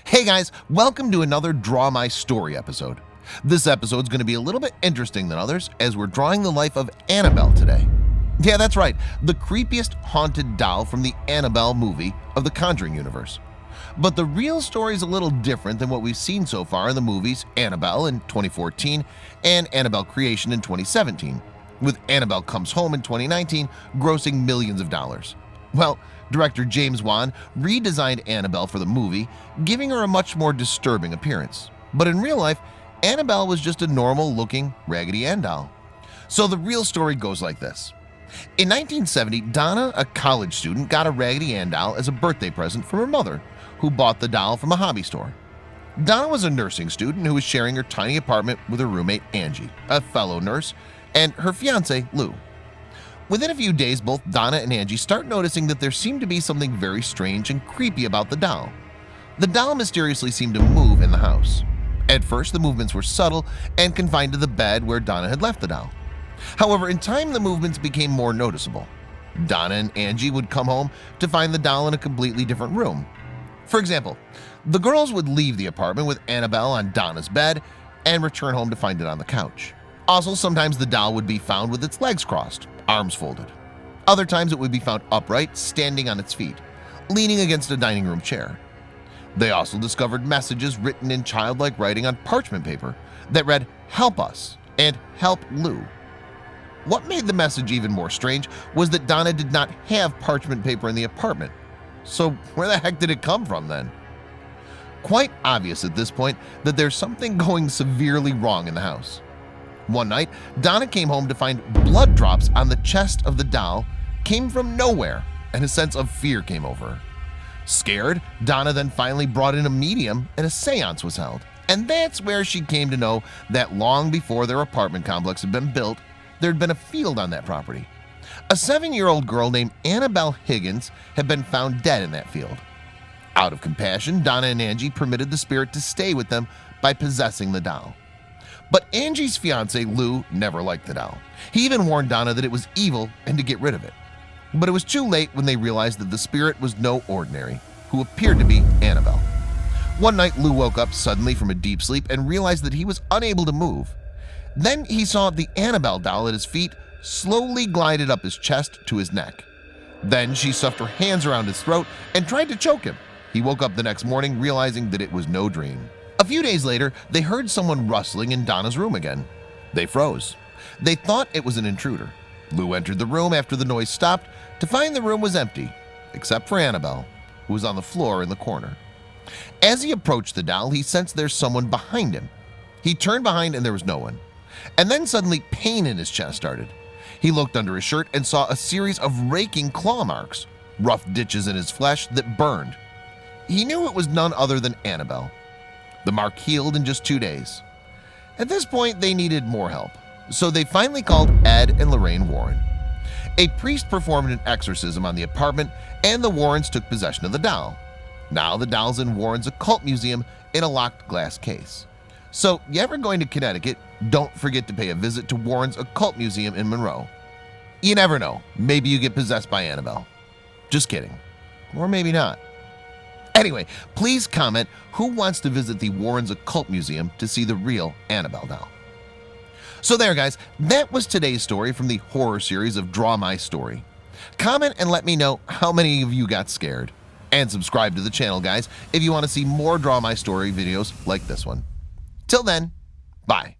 Hey guys, welcome to another Draw My Story episode. This episode is going to be a little bit interesting than others as we're drawing the life of Annabelle today. Yeah, that's right, the creepiest haunted doll from the Annabelle movie of the Conjuring universe. But the real story is a little different than what we've seen so far in the movies Annabelle in 2014 and Annabelle Creation in 2017, with Annabelle Comes Home in 2019 grossing millions of dollars. Well, director James Wan redesigned Annabelle for the movie, giving her a much more disturbing appearance. But in real life, Annabelle was just a normal-looking Raggedy Ann doll. So the real story goes like this. In 1970, Donna, a college student, got a Raggedy Ann doll as a birthday present from her mother, who bought the doll from a hobby store. Donna was a nursing student who was sharing her tiny apartment with her roommate Angie, a fellow nurse, and her fiance Lou. Within a few days, both Donna and Angie start noticing that there seemed to be something very strange and creepy about the doll. The doll mysteriously seemed to move in the house. At first, the movements were subtle and confined to the bed where Donna had left the doll. However, in time, the movements became more noticeable. Donna and Angie would come home to find the doll in a completely different room. For example, the girls would leave the apartment with Annabelle on Donna's bed and return home to find it on the couch. Also, sometimes the doll would be found with its legs crossed, arms folded. Other times it would be found upright, standing on its feet, leaning against a dining room chair. They also discovered messages written in childlike writing on parchment paper that read, "Help us" and "Help Lou." What made the message even more strange was that Donna did not have parchment paper in the apartment. So where the heck did it come from then? Quite obvious at this point that there's something going severely wrong in the house. One night, Donna came home to find blood drops on the chest of the doll came from nowhere, and a sense of fear came over her. Scared, Donna then finally brought in a medium and a seance was held. And that's where she came to know that long before their apartment complex had been built, there had been a field on that property. A 7-year-old girl named Annabelle Higgins had been found dead in that field. Out of compassion, Donna and Angie permitted the spirit to stay with them by possessing the doll. But Angie's fiance Lou never liked the doll. He even warned Donna that it was evil and to get rid of it. But it was too late when they realized that the spirit was no ordinary, who appeared to be Annabelle. One night, Lou woke up suddenly from a deep sleep and realized that he was unable to move. Then he saw the Annabelle doll at his feet slowly glided up his chest to his neck. Then she stuffed her hands around his throat and tried to choke him. He woke up the next morning realizing that it was no dream. A few days later, they heard someone rustling in Donna's room again. They froze. They thought it was an intruder. Lou entered the room after the noise stopped to find the room was empty, except for Annabelle, who was on the floor in the corner. As he approached the doll, he sensed there's someone behind him. He turned behind and there was no one. And then suddenly pain in his chest started. He looked under his shirt and saw a series of raking claw marks, rough ditches in his flesh that burned. He knew it was none other than Annabelle. The mark healed in just 2 days. At this point, they needed more help, so they finally called Ed and Lorraine Warren. A priest performed an exorcism on the apartment, and the Warrens took possession of the doll. Now the doll's in Warren's occult museum in a locked glass case. So, you ever going to Connecticut, don't forget to pay a visit to Warren's occult museum in Monroe. You never know, maybe you get possessed by Annabelle. Just kidding. Or maybe not. Anyway, please comment who wants to visit the Warrens Occult Museum to see the real Annabelle doll. So there guys, that was today's story from the horror series of Draw My Story. Comment and let me know how many of you got scared. And subscribe to the channel guys if you want to see more Draw My Story videos like this one. Till then, bye.